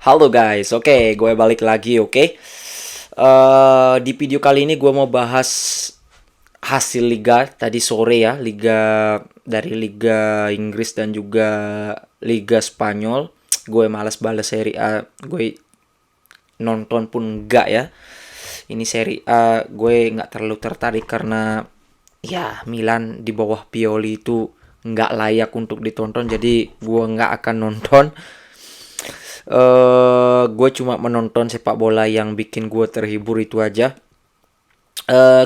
Halo guys, oke, gue balik lagi, oke. Di video kali ini gue mau bahas hasil liga tadi sore ya, Liga Inggris dan juga Liga Spanyol. Gue malas balas Serie A, gue nonton pun enggak ya. Ini Serie A gue nggak terlalu tertarik karena ya Milan di bawah Pioli itu nggak layak untuk ditonton, jadi gue nggak akan nonton. Gue cuma menonton sepak bola yang bikin gue terhibur itu aja.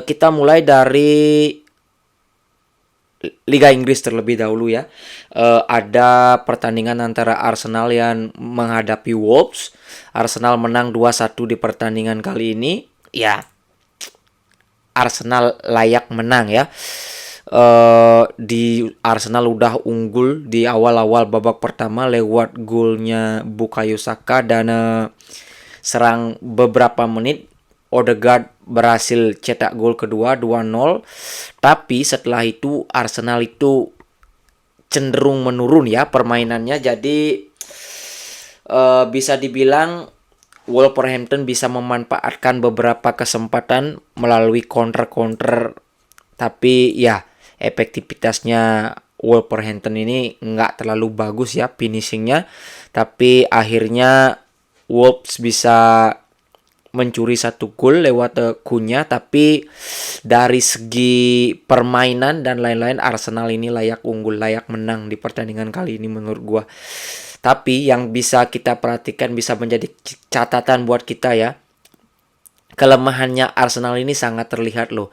Kita mulai dari Liga Inggris terlebih dahulu ya. Ada pertandingan antara Arsenal yang menghadapi Wolves. Arsenal menang 2-1 di pertandingan kali ini. Ya, Arsenal layak menang ya. Di Arsenal udah unggul di awal-awal babak pertama lewat golnya Bukayo Saka dan serang beberapa menit Odegaard berhasil cetak gol kedua 2-0. Tapi setelah itu Arsenal itu cenderung menurun ya permainannya. Jadi bisa dibilang Wolverhampton bisa memanfaatkan beberapa kesempatan melalui counter-counter, tapi ya efektivitasnya Wolverhampton ini nggak terlalu bagus ya finishingnya, tapi akhirnya Wolves bisa mencuri satu gol lewat Kunya. Tapi dari segi permainan dan lain-lain Arsenal ini layak unggul, layak menang di pertandingan kali ini menurut gua. Tapi yang bisa kita perhatikan, bisa menjadi catatan buat kita ya, kelemahannya Arsenal ini sangat terlihat loh.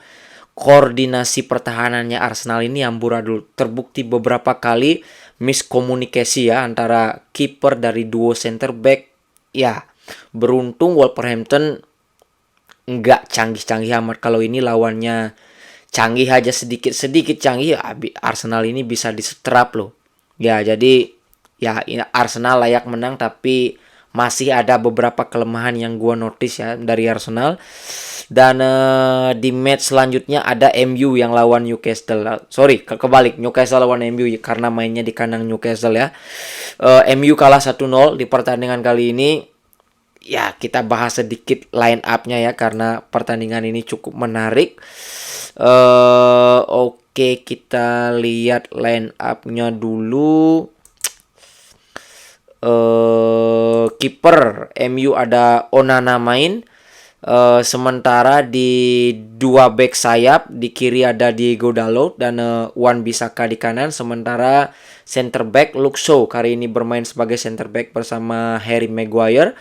Koordinasi pertahanannya Arsenal ini amburadul. Terbukti beberapa kali miskomunikasi ya antara kiper dari duo center back. Ya, beruntung Wolverhampton nggak canggih-canggih amat. Kalau ini lawannya canggih aja, sedikit-sedikit canggih, Arsenal ini bisa disetrap loh. Ya, jadi ya Arsenal layak menang, tapi masih ada beberapa kelemahan yang gua notice ya dari Arsenal. Dan di match selanjutnya ada MU yang lawan Newcastle. Sorry, kebalik, Newcastle lawan MU karena mainnya di kandang Newcastle ya. MU kalah 1-0 di pertandingan kali ini. Ya, kita bahas sedikit line up-nya ya karena pertandingan ini cukup menarik. Oke, kita lihat line up-nya dulu. Kiper MU ada Onana main. Sementara di dua back sayap, di kiri ada Diego Dalot dan Wan Bissaka di kanan. Sementara center back Luke Shaw kali ini bermain sebagai center back bersama Harry Maguire.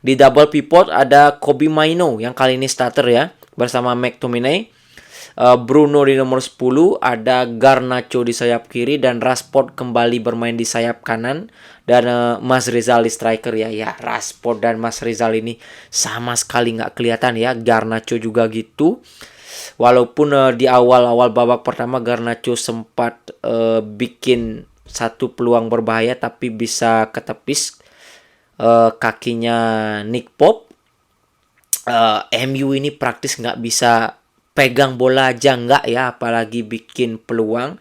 Di double pivot ada Kobbie Mainoo yang kali ini starter ya bersama McTominay. Bruno di nomor 10, ada Garnacho di sayap kiri dan Rashford kembali bermain di sayap kanan, dan Mas Rizal di striker ya. Ya, Rashford dan Mas Rizal ini sama sekali nggak kelihatan ya. Garnacho juga gitu. Walaupun di awal-awal babak pertama Garnacho sempat bikin satu peluang berbahaya tapi bisa ketepis kakinya Nick Pope. MU ini praktis nggak bisa pegang bola aja nggak ya, apalagi bikin peluang.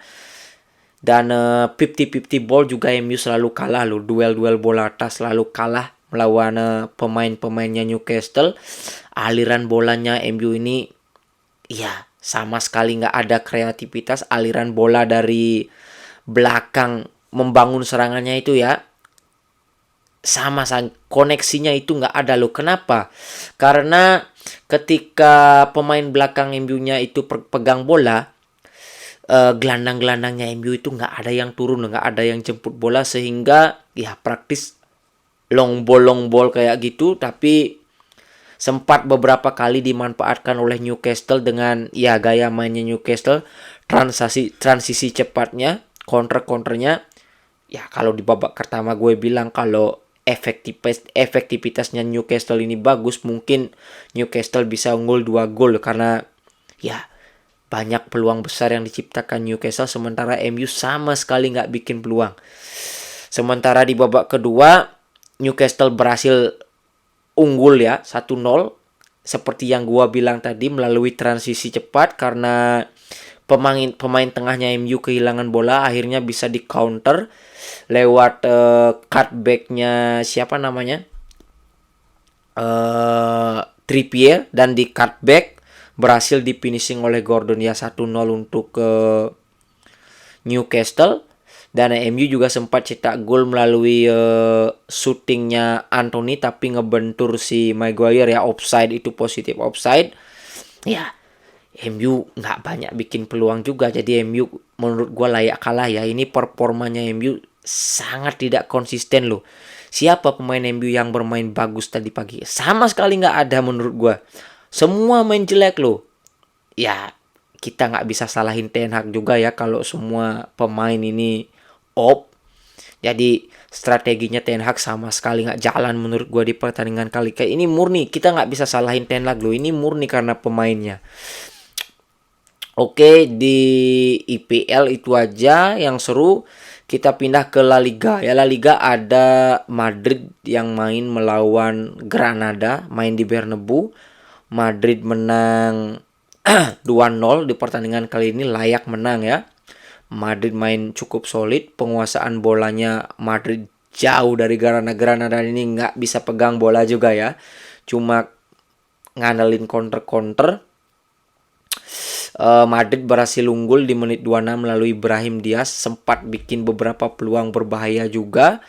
Dan 50-50 ball juga MU selalu kalah loh. Duel-duel bola atas selalu kalah melawan pemain-pemainnya Newcastle. Aliran bolanya MU ini ya sama sekali nggak ada kreativitas. Aliran bola dari belakang membangun serangannya itu ya sama koneksinya itu nggak ada loh. Kenapa? Karena ketika pemain belakang MU-nya itu pegang bola, gelandang-gelandangnya MU itu nggak ada yang turun, nggak ada yang jemput bola, sehingga ya praktis long ball kayak gitu. Tapi sempat beberapa kali dimanfaatkan oleh Newcastle dengan ya gaya mainnya Newcastle, transisi cepatnya, counternya. Ya kalau di babak pertama gue bilang kalau efektivitasnya Newcastle ini bagus, mungkin Newcastle bisa unggul 2 gol karena ya banyak peluang besar yang diciptakan Newcastle, sementara MU sama sekali nggak bikin peluang. Sementara di babak kedua Newcastle berhasil unggul ya 1-0 seperti yang gua bilang tadi melalui transisi cepat, karena pemain tengahnya MU kehilangan bola, akhirnya bisa di counter lewat cutbacknya siapa namanya, Trippier, dan di cutback berhasil di finishing oleh Gordon ya, 1-0 untuk Newcastle. Dan MU juga sempat cetak gol melalui shootingnya Anthony, tapi ngebentur si Maguire ya, offside, itu positif offside. Ya, MU nggak banyak bikin peluang juga, jadi MU menurut gue layak kalah ya. Ini performanya MU sangat tidak konsisten loh. Siapa pemain MU yang bermain bagus tadi pagi? Sama sekali nggak ada menurut gue. Semua main jelek loh. Ya, kita nggak bisa salahin Ten Hag juga ya kalau semua pemain ini off. Jadi strateginya Ten Hag sama sekali nggak jalan menurut gue di pertandingan kali kayak ini. Murni kita nggak bisa salahin Ten Hag loh. Ini murni karena pemainnya. Oke, di IPL itu aja yang seru. Kita pindah ke La Liga. Ya, La Liga ada Madrid yang main melawan Granada, main di Bernabeu. Madrid menang 2-0 di pertandingan kali ini, layak menang ya. Madrid main cukup solid, penguasaan bolanya Madrid jauh dari Granada. Granada ini nggak bisa pegang bola juga ya, cuma ngandelin counter-counter. Madrid berhasil unggul di menit 26 melalui Brahim Diaz, sempat bikin beberapa peluang berbahaya juga.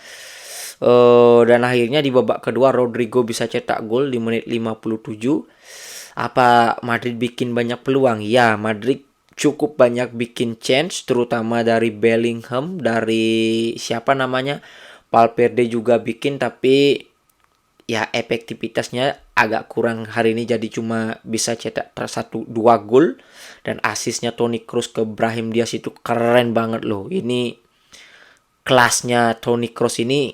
Dan akhirnya di babak kedua Rodrigo bisa cetak gol di menit 57. Apa Madrid bikin banyak peluang? Ya, Madrid cukup banyak bikin chance, terutama dari Bellingham, dari siapa namanya, Valverde juga bikin, tapi ya efektivitasnya agak kurang hari ini, jadi cuma bisa cetak 1-2 gol. Dan asisnya Toni Kroos ke Brahim Diaz itu keren banget loh. Ini kelasnya Toni Kroos ini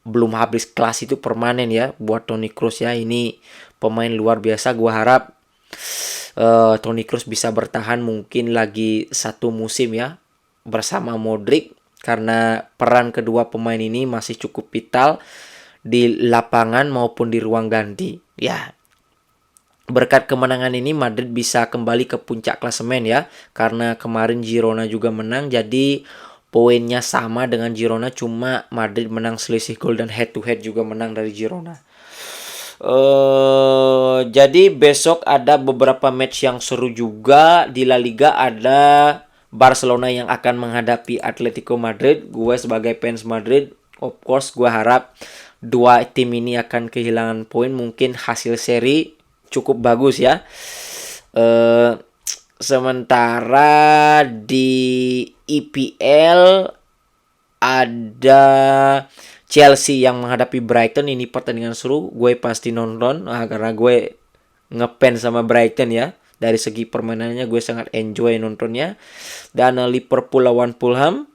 belum habis kelas itu permanen ya buat Toni Kroos ya. Ini pemain luar biasa. Gua harap Toni Kroos bisa bertahan mungkin lagi 1 musim ya bersama Modric, karena peran kedua pemain ini masih cukup vital di lapangan maupun di ruang ganti. Ya, berkat kemenangan ini Madrid bisa kembali ke puncak klasemen ya, karena kemarin Girona juga menang, jadi poinnya sama dengan Girona, cuma Madrid menang selisih gol dan head to head juga menang dari Girona. Jadi besok ada beberapa match yang seru juga di La Liga. Ada Barcelona yang akan menghadapi Atletico Madrid. Gue sebagai fans Madrid, of course gue harap dua tim ini akan kehilangan poin. Mungkin hasil seri cukup bagus ya. Sementara di EPL ada Chelsea yang menghadapi Brighton. Ini pertandingan seru, gue pasti nonton karena gue ngefans sama Brighton ya. Dari segi permainannya gue sangat enjoy nontonnya. Dan Liverpool lawan Fulham.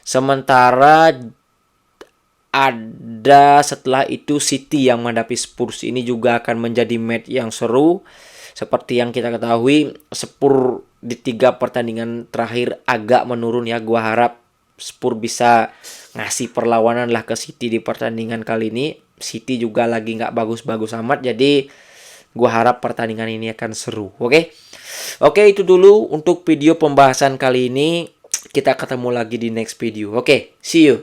Sementara ada setelah itu City yang menghadapi Spurs. Ini juga akan menjadi match yang seru. Seperti yang kita ketahui, Spurs di 3 pertandingan terakhir agak menurun ya. Gua harap Spurs bisa ngasih perlawanan lah ke City di pertandingan kali ini. City juga lagi nggak bagus-bagus amat, jadi gua harap pertandingan ini akan seru. Oke, itu dulu untuk video pembahasan kali ini. Kita ketemu lagi di next video. Oke, see you.